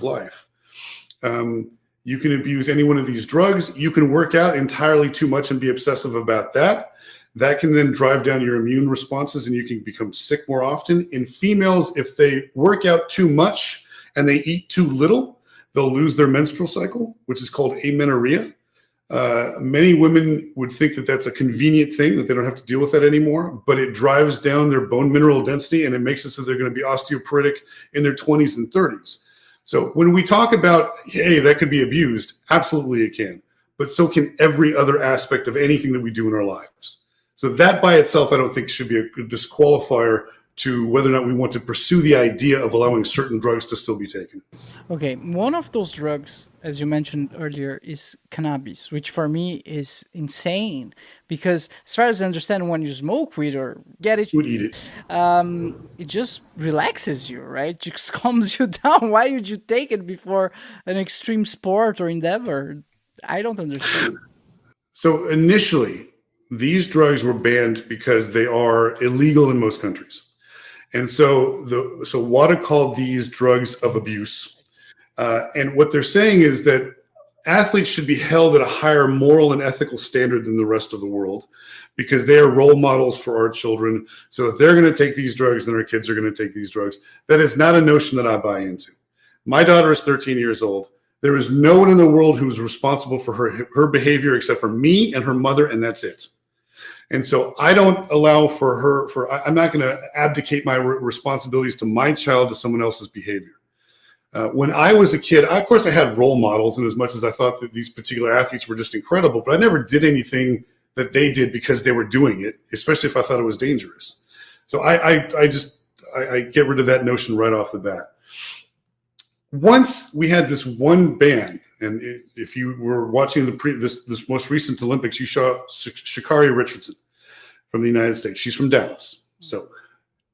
life. You can abuse any one of these drugs. You can work out entirely too much and be obsessive about that. That can then drive down your immune responses and you can become sick more often. In females, if they work out too much and they eat too little, they'll lose their menstrual cycle, which is called amenorrhea. Many women would think that that's a convenient thing, that they don't have to deal with that anymore, but it drives down their bone mineral density and it makes it so they're going to be osteoporotic in their 20s and 30s. So when we talk about, hey, that could be abused, absolutely it can. But so can every other aspect of anything that we do in our lives. So that by itself, I don't think should be a disqualifier to whether or not we want to pursue the idea of allowing certain drugs to still be taken. Okay, one of those drugs, as you mentioned earlier, is cannabis, which for me is insane because as far as I understand, when you smoke weed or get it, you would eat it. It just relaxes you, right? It just calms you down. Why would you take it before an extreme sport or endeavor? I don't understand. So initially, these drugs were banned because they are illegal in most countries. And so WADA called these drugs of abuse. And what they're saying is that athletes should be held at a higher moral and ethical standard than the rest of the world because they are role models for our children. So if they're going to take these drugs, then our kids are going to take these drugs. That is not a notion that I buy into. My daughter is 13 years old. There is no one in the world who's responsible for her behavior except for me and her mother, and that's it. And so I don't allow I'm not going to abdicate my responsibilities to my child to someone else's behavior. When I was a kid, of course, I had role models, and as much as I thought that these particular athletes were just incredible, but I never did anything that they did because they were doing it, especially if I thought it was dangerous. So I get rid of that notion right off the bat. Once we had this one ban, and if you were watching this most recent Olympics, you saw Sha'Carri Richardson from the United States. She's from Dallas. So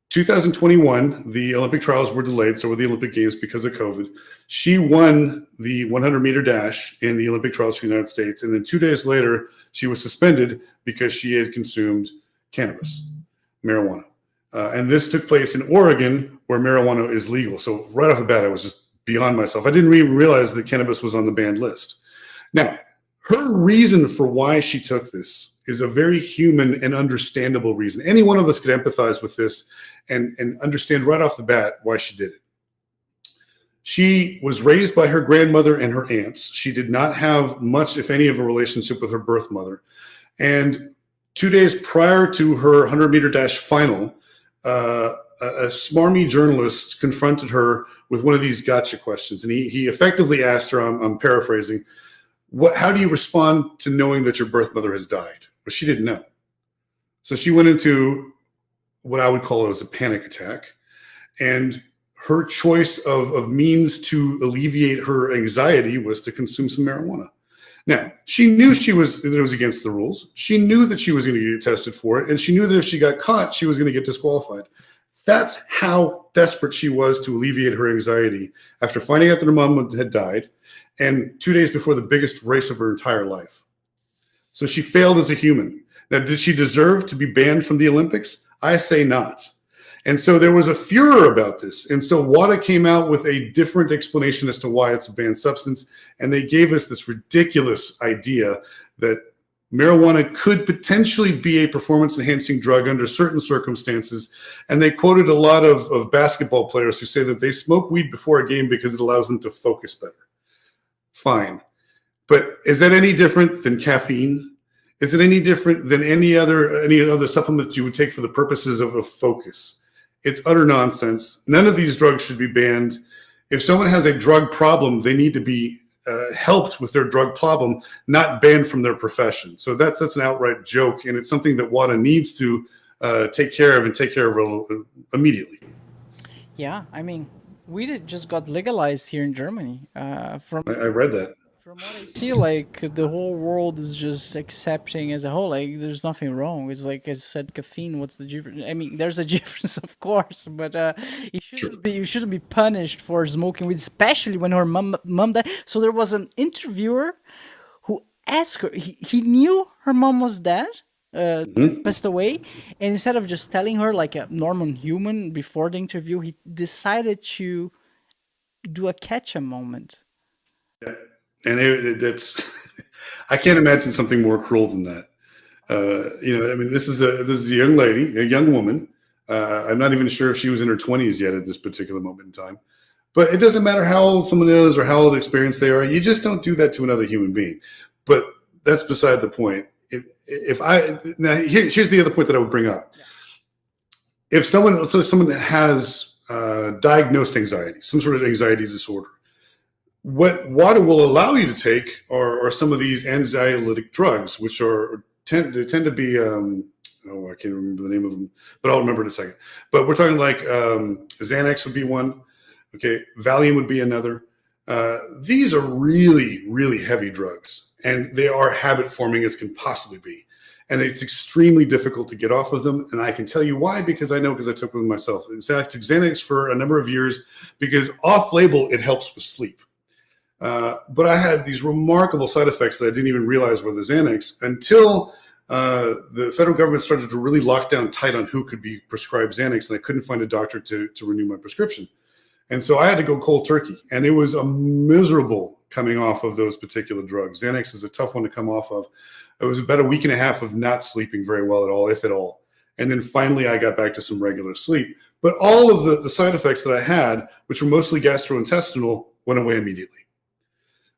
2021, the Olympic trials were delayed, so were the Olympic Games because of COVID. She won the 100-meter dash in the Olympic trials for the United States, and then 2 days later, she was suspended because she had consumed cannabis, marijuana. And this took place in Oregon, where marijuana is legal. So right off the bat, I was just beyond myself. I didn't even realize that cannabis was on the banned list. Now, her reason for why she took this is a very human and understandable reason. Any one of us could empathize with this and understand right off the bat why she did it. She was raised by her grandmother and her aunts. She did not have much, if any, of a relationship with her birth mother. And 2 days prior to her 100-meter dash final, a smarmy journalist confronted her with one of these gotcha questions. And he effectively asked her, I'm paraphrasing, how do you respond to knowing that your birth mother has died? Well, she didn't know. So she went into what I would call as a panic attack. And her choice of means to alleviate her anxiety was to consume some marijuana. Now, she knew that it was against the rules. She knew that she was going to get tested for it. And she knew that if she got caught, she was going to get disqualified. That's how desperate she was to alleviate her anxiety after finding out that her mom had died and 2 days before the biggest race of her entire life. So she failed as a human. Now, did she deserve to be banned from the Olympics? I say not. And so there was a furor about this. And so WADA came out with a different explanation as to why it's a banned substance. And they gave us this ridiculous idea that marijuana could potentially be a performance-enhancing drug under certain circumstances. And they quoted a lot of basketball players who say that they smoke weed before a game because it allows them to focus better. Fine. But is that any different than caffeine? Is it any different than any other supplement you would take for the purposes of focus? It's utter nonsense. None of these drugs should be banned. If someone has a drug problem, they need to be helped with their drug problem, not banned from their profession. So that's an outright joke, and it's something that WADA needs to take care of immediately. Yeah, I mean, weed just got legalized here in Germany. I read that. From what I see, like, the whole world is just accepting as a whole. Like, there's nothing wrong. It's like, as I said, caffeine. What's the difference? I mean, there's a difference, of course, but you shouldn't be punished for smoking weed, especially when her mom died. So there was an interviewer who asked her. He knew her mom was dead, passed away, and instead of just telling her like a normal human before the interview, he decided to do a catch-up moment. And that's I can't imagine something more cruel than that. I mean, this is a young lady, a young woman. I'm not even sure if she was in her 20s yet at this particular moment in time. But it doesn't matter how old someone is or how old experienced they are. You just don't do that to another human being. But that's beside the point. Here's the other point that I would bring up. Yeah. If someone has diagnosed anxiety, some sort of anxiety disorder, what WADA will allow you to take are some of these anxiolytic drugs, which tend to be I can't remember the name of them, but I'll remember in a second. But we're talking like Xanax would be one. Okay, Valium would be another. These are really, really heavy drugs, and they are habit forming as can possibly be. And it's extremely difficult to get off of them. And I can tell you why, because I took them myself. In fact, I took Xanax for a number of years because off label, it helps with sleep. But I had these remarkable side effects that I didn't even realize were the Xanax until the federal government started to really lock down tight on who could be prescribed Xanax, and I couldn't find a doctor to renew my prescription. And so I had to go cold turkey, and it was a miserable coming off of those particular drugs. Xanax is a tough one to come off of. It was about a week and a half of not sleeping very well at all, if at all. And then finally I got back to some regular sleep. But all of the side effects that I had, which were mostly gastrointestinal, went away immediately.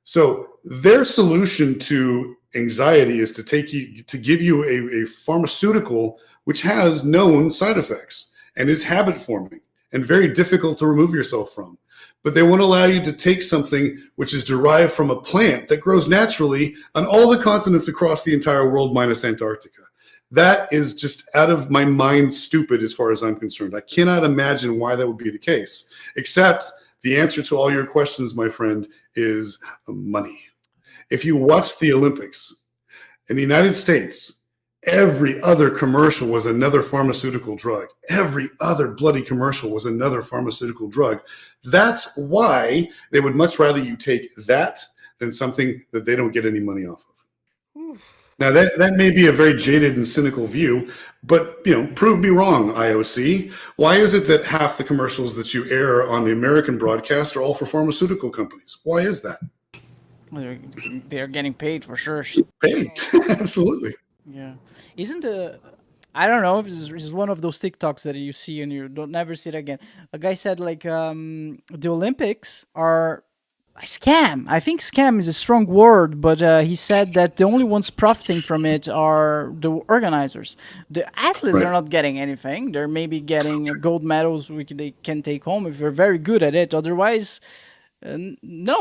So their solution to anxiety is to give you a pharmaceutical which has known side effects and is habit forming and very difficult to remove yourself from. But they won't allow you to take something which is derived from a plant that grows naturally on all the continents across the entire world minus Antarctica. That is just out of my mind stupid as far as I'm concerned. I cannot imagine why that would be the case, except the answer to all your questions, my friend, is money. If you watch the Olympics in the United States, every other commercial was another pharmaceutical drug. Every other bloody commercial was another pharmaceutical drug. That's why they would much rather you take that than something that they don't get any money off of. Now, that may be a very jaded and cynical view, but prove me wrong, IOC. Why is it that half the commercials that you air on the American broadcast are all for pharmaceutical companies? Why is that? Well, they're getting paid for sure. Paid, absolutely. Yeah, isn't I don't know if this is one of those TikToks that you see and you don't never see it again. A guy said like the Olympics are a scam. I think scam is a strong word, but he said that the only ones profiting from it are the organizers. The athletes are not getting anything. They're maybe getting gold medals which they can take home if they're very good at it. Otherwise, no.